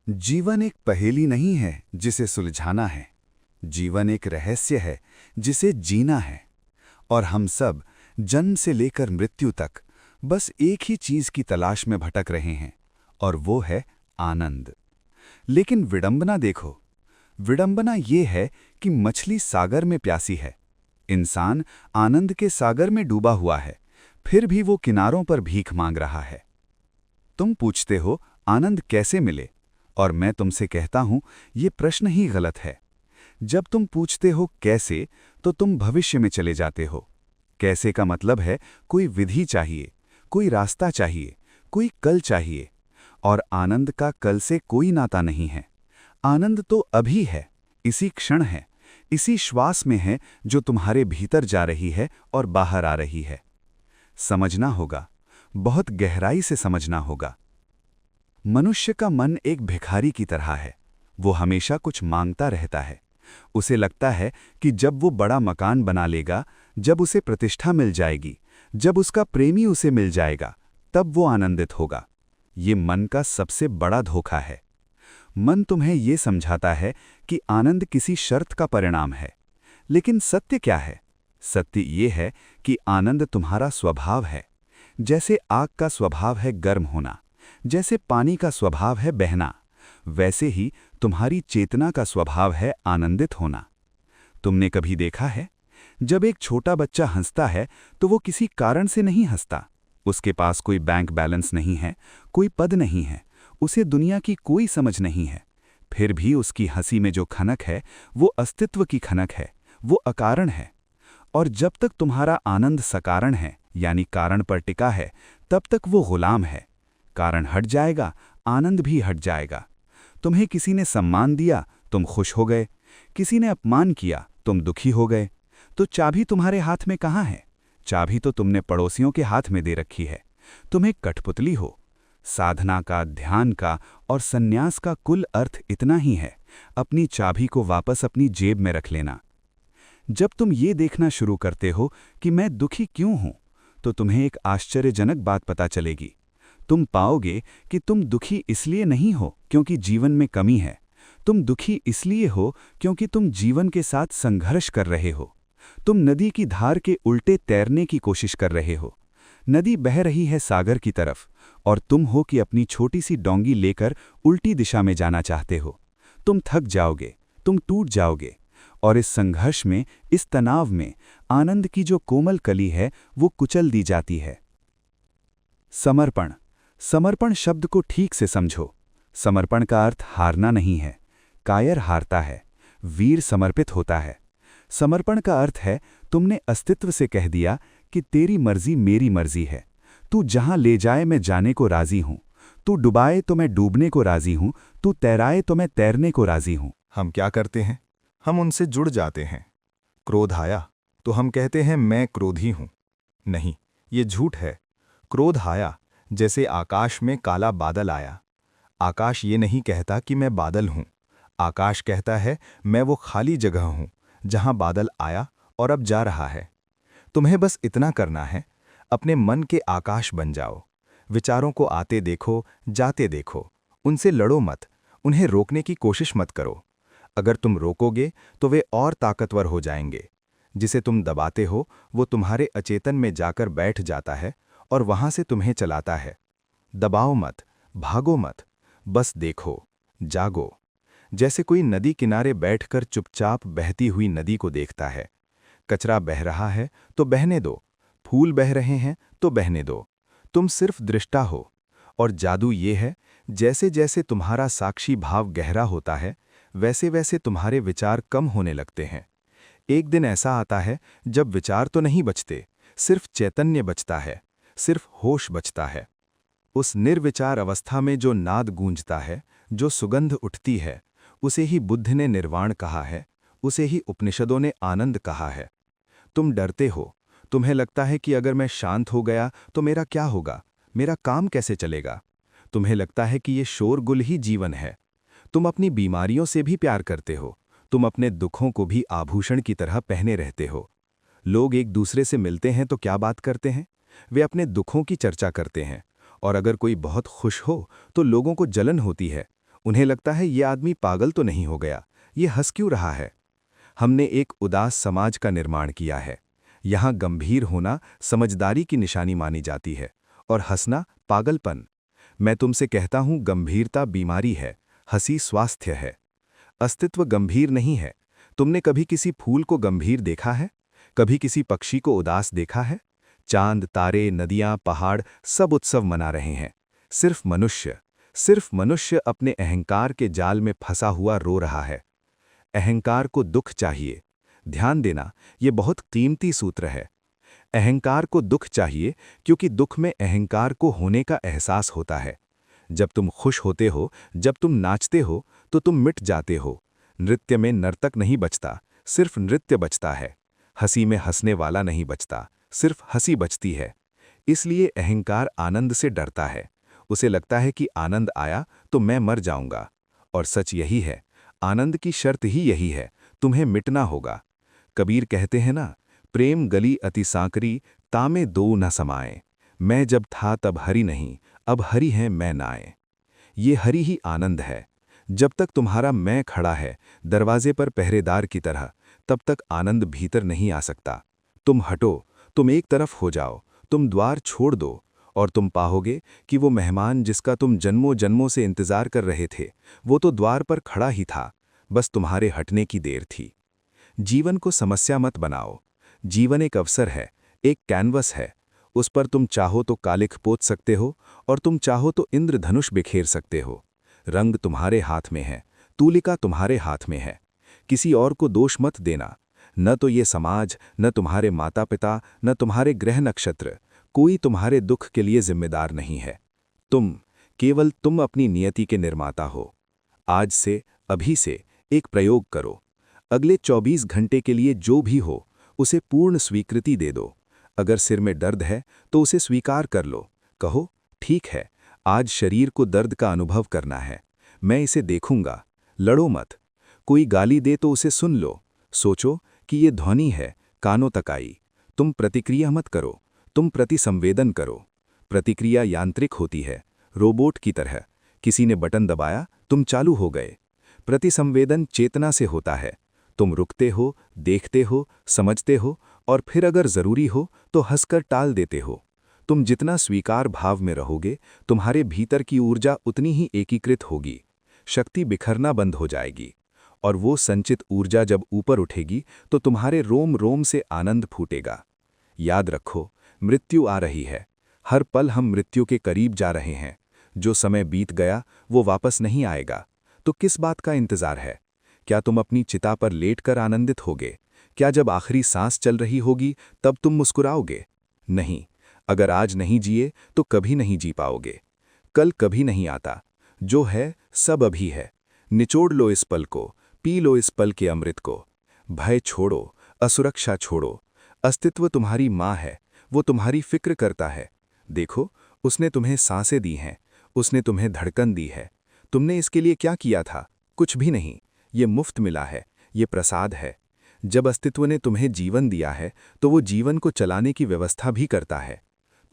जीवन एक पहेली नहीं है जिसे सुलझाना है। जीवन एक रहस्य है जिसे जीना है। और हम सब जन्म से लेकर मृत्यु तक बस एक ही चीज की तलाश में भटक रहे हैं, और वो है आनंद। लेकिन विडंबना देखो। विडंबना ये है कि मछली सागर में प्यासी है, इंसान आनंद के सागर में डूबा हुआ है, फिर भी वो किनारों पर भीख मांग रहा है। तुम पूछते हो आनंद कैसे मिले, और मैं तुमसे कहता हूं ये प्रश्न ही गलत है। जब तुम पूछते हो कैसे, तो तुम भविष्य में चले जाते हो। कैसे का मतलब है कोई विधि चाहिए, कोई रास्ता चाहिए, कोई कल चाहिए। और आनंद का कल से कोई नाता नहीं है। आनंद तो अभी है, इसी क्षण है, इसी श्वास में है जो तुम्हारे भीतर जा रही है और बाहर आ रही है। समझना होगा, बहुत गहराई से समझना होगा। मनुष्य का मन एक भिखारी की तरह है। वो हमेशा कुछ मांगता रहता है। उसे लगता है कि जब वो बड़ा मकान बना लेगा, जब उसे प्रतिष्ठा मिल जाएगी, जब उसका प्रेमी उसे मिल जाएगा, तब वो आनंदित होगा। ये मन का सबसे बड़ा धोखा है। मन तुम्हें ये समझाता है कि आनंद किसी शर्त का परिणाम है। लेकिन सत्य क्या है? सत्य ये है कि आनंद तुम्हारा स्वभाव है। जैसे आग का स्वभाव है गर्म होना, जैसे पानी का स्वभाव है बहना, वैसे ही तुम्हारी चेतना का स्वभाव है आनंदित होना। तुमने कभी देखा है, जब एक छोटा बच्चा हंसता है तो वो किसी कारण से नहीं हंसता। उसके पास कोई बैंक बैलेंस नहीं है, कोई पद नहीं है, उसे दुनिया की कोई समझ नहीं है। फिर भी उसकी हंसी में जो खनक है, वो अस्तित्व की खनक है, वो अकारण है। और जब तक तुम्हारा आनंद सकारण है, यानी कारण पर टिका है, तब तक वो गुलाम है। कारण हट जाएगा, आनंद भी हट जाएगा। तुम्हें किसी ने सम्मान दिया, तुम खुश हो गए। किसी ने अपमान किया, तुम दुखी हो गए। तो चाबी तुम्हारे हाथ में कहाँ है? चाबी तो तुमने पड़ोसियों के हाथ में दे रखी है। तुम एक कठपुतली हो। साधना का, ध्यान का और सन्यास का कुल अर्थ इतना ही है, अपनी चाबी को वापस अपनी जेब में रख लेना। जब तुम ये देखना शुरू करते हो कि मैं दुखी क्यों हूं, तो तुम्हें एक आश्चर्यजनक बात पता चलेगी। तुम पाओगे कि तुम दुखी इसलिए नहीं हो क्योंकि जीवन में कमी है। तुम दुखी इसलिए हो क्योंकि तुम जीवन के साथ संघर्ष कर रहे हो। तुम नदी की धार के उल्टे तैरने की कोशिश कर रहे हो। नदी बह रही है सागर की तरफ, और तुम हो कि अपनी छोटी सी डोंगी लेकर उल्टी दिशा में जाना चाहते हो। तुम थक जाओगे, तुम टूट जाओगे, और इस संघर्ष में, इस तनाव में आनंद की जो कोमल कली है वो कुचल दी जाती है। समर्पण। समर्पण शब्द को ठीक से समझो। समर्पण का अर्थ हारना नहीं है। कायर हारता है, वीर समर्पित होता है। समर्पण का अर्थ है तुमने अस्तित्व से कह दिया कि तेरी मर्जी मेरी मर्जी है। तू जहां ले जाए मैं जाने को राजी हूं। तू डुबाए तो मैं डूबने को राजी हूं। तू तैराए तो मैं तैरने को राजी हूं। हम क्या करते हैं? हम उनसे जुड़ जाते हैं। क्रोध आया तो हम कहते हैं मैं क्रोधी हूं। नहीं, ये झूठ है। क्रोध आया जैसे आकाश में काला बादल आया। आकाश ये नहीं कहता कि मैं बादल हूं। आकाश कहता है मैं वो खाली जगह हूं जहां बादल आया और अब जा रहा है। तुम्हें बस इतना करना है, अपने मन के आकाश बन जाओ। विचारों को आते देखो, जाते देखो। उनसे लड़ो मत, उन्हें रोकने की कोशिश मत करो। अगर तुम रोकोगे तो वे और ताकतवर हो जाएंगे। जिसे तुम दबाते हो वो तुम्हारे अचेतन में जाकर बैठ जाता है और वहां से तुम्हें चलाता है। दबाओ मत, भागो मत, बस देखो, जागो। जैसे कोई नदी किनारे बैठकर चुपचाप बहती हुई नदी को देखता है। कचरा बह रहा है तो बहने दो, फूल बह रहे हैं तो बहने दो। तुम सिर्फ दृष्टा हो। और जादू ये है, जैसे जैसे तुम्हारा साक्षी भाव गहरा होता है, वैसे वैसे तुम्हारे विचार कम होने लगते हैं। एक दिन ऐसा आता है जब विचार तो नहीं बचते, सिर्फ चैतन्य बचता है, सिर्फ होश बचता है। उस निर्विचार अवस्था में जो नाद गूंजता है, जो सुगंध उठती है, उसे ही बुद्ध ने निर्वाण कहा है, उसे ही उपनिषदों ने आनंद कहा है। तुम डरते हो, तुम्हें लगता है कि अगर मैं शांत हो गया तो मेरा क्या होगा, मेरा काम कैसे चलेगा। तुम्हें लगता है कि ये शोरगुल ही जीवन है। तुम अपनी बीमारियों से भी प्यार करते हो, तुम अपने दुखों को भी आभूषण की तरह पहने रहते हो। लोग एक दूसरे से मिलते हैं तो क्या बात करते हैं? वे अपने दुखों की चर्चा करते हैं। और अगर कोई बहुत खुश हो तो लोगों को जलन होती है। उन्हें लगता है ये आदमी पागल तो नहीं हो गया, ये हंस क्यों रहा है। हमने एक उदास समाज का निर्माण किया है। यहाँ गंभीर होना समझदारी की निशानी मानी जाती है और हंसना पागलपन। मैं तुमसे कहता हूँ, गंभीरता बीमारी है, हंसी स्वास्थ्य है। अस्तित्व गंभीर नहीं है। तुमने कभी किसी फूल को गंभीर देखा है? कभी किसी पक्षी को उदास देखा है? चांद, तारे, नदियां, पहाड़ सब उत्सव मना रहे हैं। सिर्फ मनुष्य अपने अहंकार के जाल में फंसा हुआ रो रहा है। अहंकार को दुख चाहिए। ध्यान देना, ये बहुत कीमती सूत्र है। अहंकार को दुख चाहिए क्योंकि दुख में अहंकार को होने का एहसास होता है। जब तुम खुश होते हो, जब तुम नाचते हो, तो तुम मिट जाते हो। नृत्य में नर्तक नहीं बचता, सिर्फ नृत्य बचता है। हंसी में हंसने वाला नहीं बचता, सिर्फ हंसी बचती है। इसलिए अहंकार आनंद से डरता है। उसे लगता है कि आनंद आया तो मैं मर जाऊंगा। और सच यही है, आनंद की शर्त ही यही है, तुम्हें मिटना होगा। कबीर कहते हैं ना, प्रेम गली अति सांकरी, तामे दो न समाए। मैं जब था तब हरि नहीं, अब हरि है मैं नाए। ये हरि ही आनंद है। जब तक तुम्हारा मैं खड़ा है दरवाजे पर पहरेदार की तरह, तब तक आनंद भीतर नहीं आ सकता। तुम हटो, तुम एक तरफ हो जाओ, तुम द्वार छोड़ दो, और तुम पाओगे कि वो मेहमान जिसका तुम जन्मों जन्मों से इंतजार कर रहे थे, वो तो द्वार पर खड़ा ही था, बस तुम्हारे हटने की देर थी। जीवन को समस्या मत बनाओ। जीवन एक अवसर है, एक कैनवस है। उस पर तुम चाहो तो कालिख पोत सकते हो और तुम चाहो तो इंद्रधनुष बिखेर सकते हो। रंग तुम्हारे हाथ में है, तूलिका तुम्हारे हाथ में है। किसी और को दोष मत देना, न तो ये समाज, न तुम्हारे माता पिता, न तुम्हारे ग्रह नक्षत्र, कोई तुम्हारे दुख के लिए जिम्मेदार नहीं है। केवल तुम अपनी नियति के निर्माता हो। आज से, अभी से एक प्रयोग करो। अगले 24 घंटे के लिए जो भी हो, उसे पूर्ण स्वीकृति दे दो। अगर सिर में दर्द है तो उसे स्वीकार कर लो। कहो, ठीक है, आज शरीर को दर्द का अनुभव करना है, मैं इसे देखूंगा। लड़ो मत। कोई गाली दे तो उसे सुन लो। सोचो कि ये ध्वनि है, कानों तक आई। तुम प्रतिक्रिया मत करो, तुम प्रतिसंवेदन करो। प्रतिक्रिया यांत्रिक होती है, रोबोट की तरह। किसी ने बटन दबाया, तुम चालू हो गए। प्रतिसंवेदन चेतना से होता है। तुम रुकते हो, देखते हो, समझते हो, और फिर अगर जरूरी हो तो हंसकर टाल देते हो। तुम जितना स्वीकार भाव में रहोगे, तुम्हारे भीतर की ऊर्जा उतनी ही एकीकृत होगी। शक्ति बिखरना बंद हो जाएगी, और वो संचित ऊर्जा जब ऊपर उठेगी तो तुम्हारे रोम रोम से आनंद फूटेगा। याद रखो, मृत्यु आ रही है। हर पल हम मृत्यु के करीब जा रहे हैं। जो समय बीत गया वो वापस नहीं आएगा। तो किस बात का इंतजार है? क्या तुम अपनी चिता पर लेटकर आनंदित होगे? क्या जब आखिरी सांस चल रही होगी तब तुम मुस्कुराओगे? नहीं। अगर आज नहीं जिए तो कभी नहीं जी पाओगे। कल कभी नहीं आता। जो है सब अभी है। निचोड़ लो इस पल को, पी लो इस पल के अमृत को। भय छोड़ो, असुरक्षा छोड़ो। अस्तित्व तुम्हारी माँ है, वो तुम्हारी फिक्र करता है। देखो, उसने तुम्हें सांसें दी हैं, उसने तुम्हें धड़कन दी है। तुमने इसके लिए क्या किया था? कुछ भी नहीं। ये मुफ्त मिला है, ये प्रसाद है। जब अस्तित्व ने तुम्हें जीवन दिया है तो वो जीवन को चलाने की व्यवस्था भी करता है।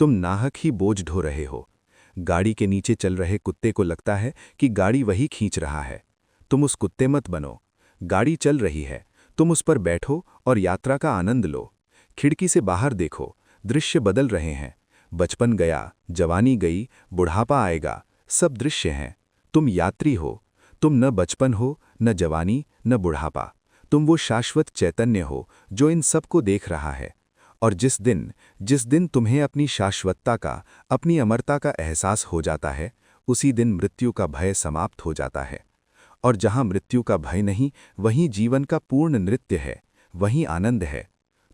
तुम नाहक ही बोझ ढो रहे हो। गाड़ी के नीचे चल रहे कुत्ते को लगता है कि गाड़ी वही खींच रहा है। तुम उस कुत्ते मत बनो। गाड़ी चल रही है, तुम उस पर बैठो और यात्रा का आनंद लो। खिड़की से बाहर देखो, दृश्य बदल रहे हैं। बचपन गया, जवानी गई, बुढ़ापा आएगा, सब दृश्य हैं। तुम यात्री हो। तुम न बचपन हो, न जवानी, न बुढ़ापा। तुम वो शाश्वत चैतन्य हो जो इन सबको देख रहा है। और जिस दिन तुम्हें अपनी शाश्वतता का, अपनी अमरता का एहसास हो जाता है, उसी दिन मृत्यु का भय समाप्त हो जाता है। और जहाँ मृत्यु का भय नहीं, वहीं जीवन का पूर्ण नृत्य है, वहीं आनंद है।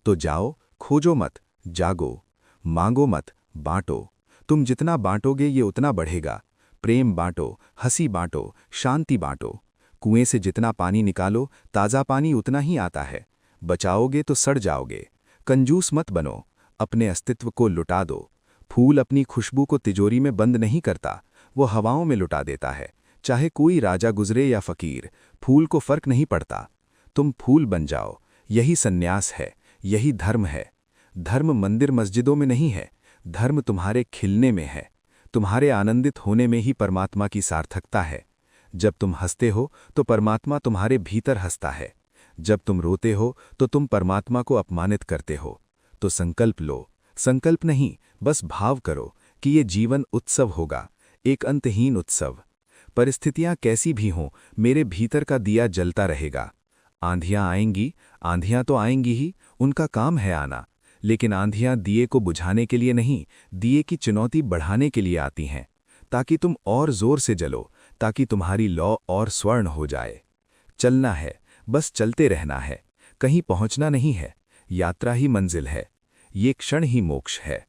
तो जाओ, खोजो मत, जागो। मांगो मत, बांटो। तुम जितना बांटोगे ये उतना बढ़ेगा। प्रेम बांटो, हंसी बांटो, शांति बांटो। कुएं से जितना पानी निकालो, ताज़ा पानी उतना ही आता है। बचाओगे तो सड़ जाओगे। कंजूस मत बनो, अपने अस्तित्व को लुटा दो। फूल अपनी खुशबू को तिजोरी में बंद नहीं करता, वो हवाओं में लुटा देता है। चाहे कोई राजा गुजरे या फकीर, फूल को फर्क नहीं पड़ता। तुम फूल बन जाओ, यही सन्यास है, यही धर्म है। धर्म मंदिर मस्जिदों में नहीं है, धर्म तुम्हारे खिलने में है। तुम्हारे आनंदित होने में ही परमात्मा की सार्थकता है। जब तुम हंसते हो तो परमात्मा तुम्हारे भीतर हंसता है। जब तुम रोते हो तो तुम परमात्मा को अपमानित करते हो। तो संकल्प लो, संकल्प नहीं, बस भाव करो कि ये जीवन उत्सव होगा, एक अंतहीन उत्सव। परिस्थितियां कैसी भी हों, मेरे भीतर का दिया जलता रहेगा। आंधियां आएंगी, आंधियां तो आएंगी ही, उनका काम है आना। लेकिन आंधियां दिए को बुझाने के लिए नहीं, दिए की चुनौती बढ़ाने के लिए आती हैं, ताकि तुम और जोर से जलो, ताकि तुम्हारी लौ और स्वर्ण हो जाए। चलना है, बस चलते रहना है, कहीं पहुंचना नहीं है। यात्रा ही मंजिल है, ये क्षण ही मोक्ष है।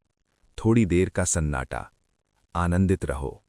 थोड़ी देर का सन्नाटा। आनंदित रहो।